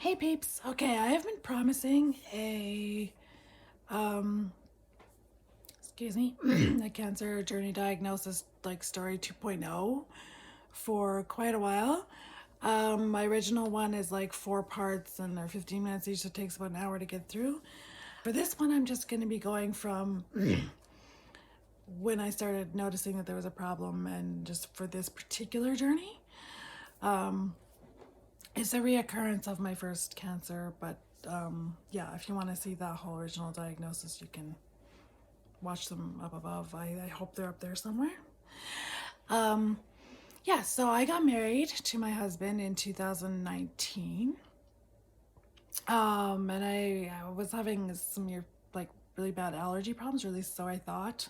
Hey peeps. Okay, I have been promising um excuse me, a cancer journey diagnosis like story 2.0 for quite a while. My original one is like 4 parts and they're 15 minutes each, so it takes about an hour to get through. For this one, I'm just going to be going from when I started noticing that there was a problem, and just for this particular journey. It's a reoccurrence of my first cancer, but yeah, if you want to see that whole original diagnosis, you can watch them up above. I hope they're up there somewhere. Yeah, so I got married to my husband in 2019. And I was having some like really bad allergy problems, or at least so I thought.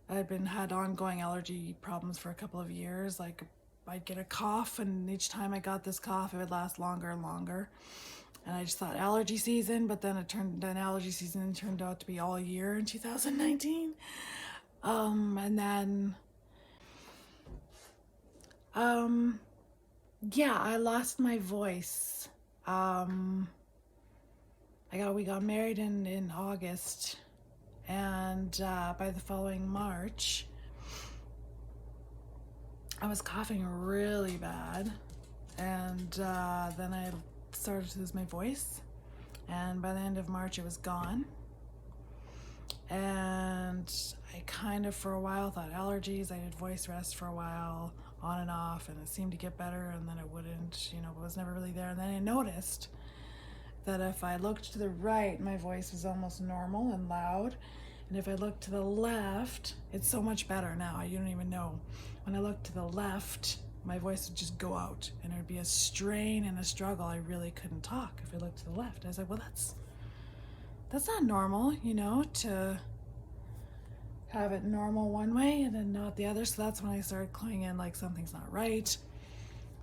Had ongoing allergy problems for a couple of years. Like I'd get a cough, and each time I got this cough, it would last longer and longer. And I just thought allergy season, but then allergy season turned out to be all year in 2019. And then, yeah, I lost my voice. We got married in August, and by the following March, I was coughing really bad, and then I started to lose my voice, and by the end of March it was gone. And I kind of for a while thought allergies. I did voice rest for a while, on and off, and it seemed to get better, and then it wouldn't, it was never really there. And then I noticed that if I looked to the right, my voice was almost normal and loud, and if I looked to the left, it's so much better now, you don't even know. When I looked to the left, my voice would just go out, and it would be a strain and a struggle. I really couldn't talk if I looked to the left. I was like, well, that's not normal, to have it normal one way and then not the other. So that's when I started cluing in like something's not right.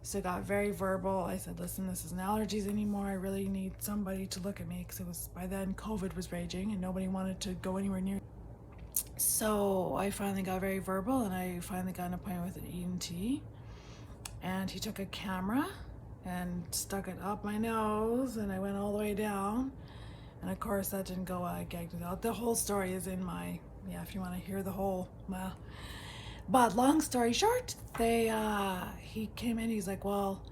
So it got very verbal. I said, listen, this isn't allergies anymore. I really need somebody to look at me, because it was, by then COVID was raging and nobody wanted to go anywhere near. So I finally got very verbal, and I finally got an appointment with an ENT, and he took a camera and stuck it up my nose, and I went all the way down. And of course that didn't go out. The whole story is in my, if you want to hear the whole, well. But long story short, he came in, he's like, well,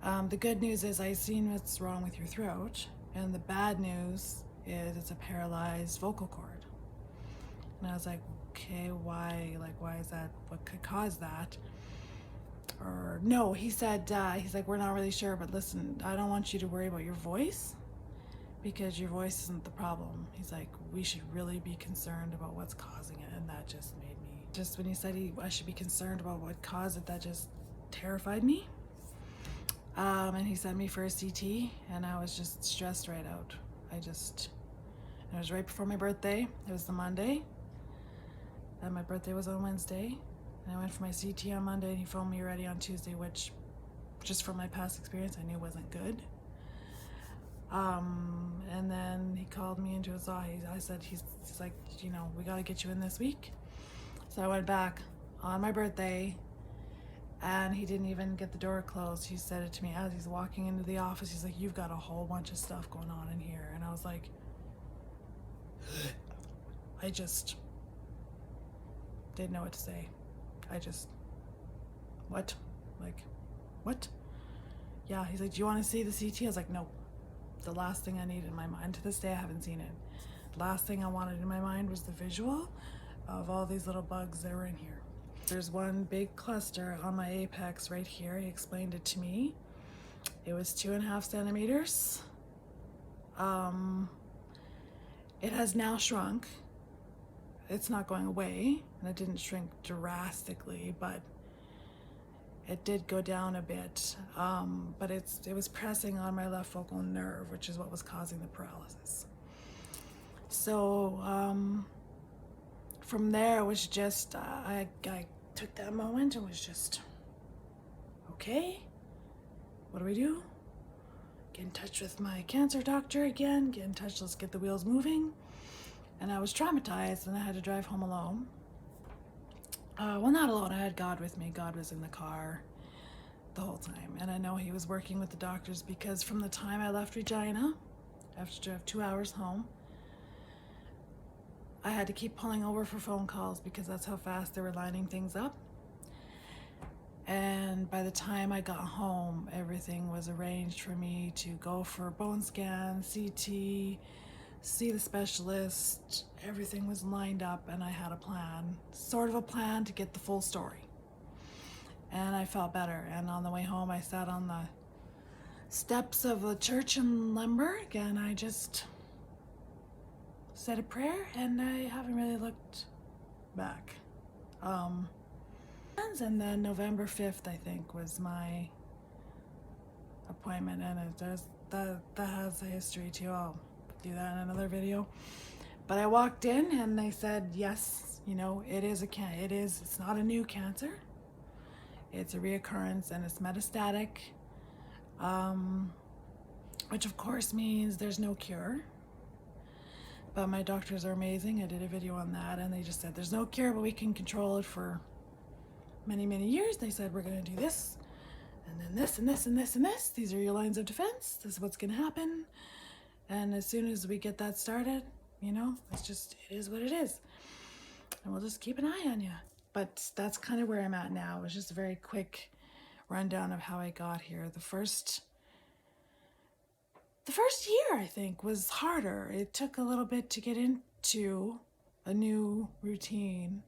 the good news is I seen what's wrong with your throat, and the bad news is it's a paralyzed vocal cord. And I was like, okay, why is that? What could cause that? Or no, he said, he's like, we're not really sure, but listen, I don't want you to worry about your voice, because your voice isn't the problem. He's like, we should really be concerned about what's causing it. And that just made me, just when he said I should be concerned about what caused it, that just terrified me. And he sent me for a CT, and I was just stressed right out. It was right before my birthday. It was the Monday, and my birthday was on Wednesday. And I went for my CT on Monday, and he phoned me already on Tuesday, which, just from my past experience, I knew wasn't good. And then he called me into his office. I said, he's like, we got to get you in this week. So I went back on my birthday, and he didn't even get the door closed. He said it to me as he's walking into the office. He's like, you've got a whole bunch of stuff going on in here. And I was like, I just didn't know what to say. What? Like, what? Yeah, he's like, do you want to see the CT? I was like, no. The last thing I needed in my mind, to this day I haven't seen it. The last thing I wanted in my mind was the visual of all these little bugs that were in here. There's one big cluster on my apex right here. He explained it to me. It was 2.5 centimeters. It has now shrunk. It's not going away, and it didn't shrink drastically, but it did go down a bit, but it was pressing on my left focal nerve, which is what was causing the paralysis. So from there, it was just, I took that moment and was just, okay, what do we do? Get in touch with my cancer doctor again, let's get the wheels moving. And I was traumatized, and I had to drive home alone. Well, not alone, I had God with me. God was in the car the whole time. And I know he was working with the doctors, because from the time I left Regina, after to drive 2 hours home, I had to keep pulling over for phone calls because that's how fast they were lining things up. And by the time I got home, everything was arranged for me to go for bone scan, CT, see the specialist. Everything was lined up, and I had a plan, sort of a plan to get the full story. And I felt better. And on the way home, I sat on the steps of a church in Lemberg, and I just said a prayer, and I haven't really looked back. And then November 5th, I think, was my appointment, and that has a history too. I'll do that in another video. But I walked in, and they said, yes, you know, it's not a new cancer. It's a reoccurrence, and it's metastatic, which of course means there's no cure. But my doctors are amazing. I did a video on that, and they just said there's no cure, but we can control it for many, many years. They said we're going to do this, and then this, and this, and this, and this. These are your lines of defense. This is what's going to happen. And as soon as we get that started, you know, it is what it is. And we'll just keep an eye on you. But that's kind of where I'm at now. It was just a very quick rundown of how I got here. The first year, I think, was harder. It took a little bit to get into a new routine,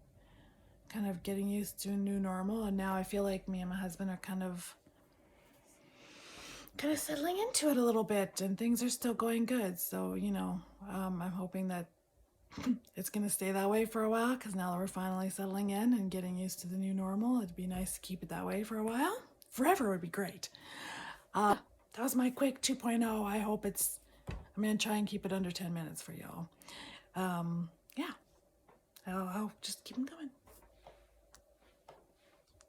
kind of getting used to a new normal. And now I feel like me and my husband are kind of settling into it a little bit, and things are still going good. So, you know, I'm hoping that it's going to stay that way for a while, because now that we're finally settling in and getting used to the new normal, it'd be nice to keep it that way for a while. Forever would be great. That was my quick 2.0. I hope I'm going to try and keep it under 10 minutes for y'all. Yeah, I'll just keep them going.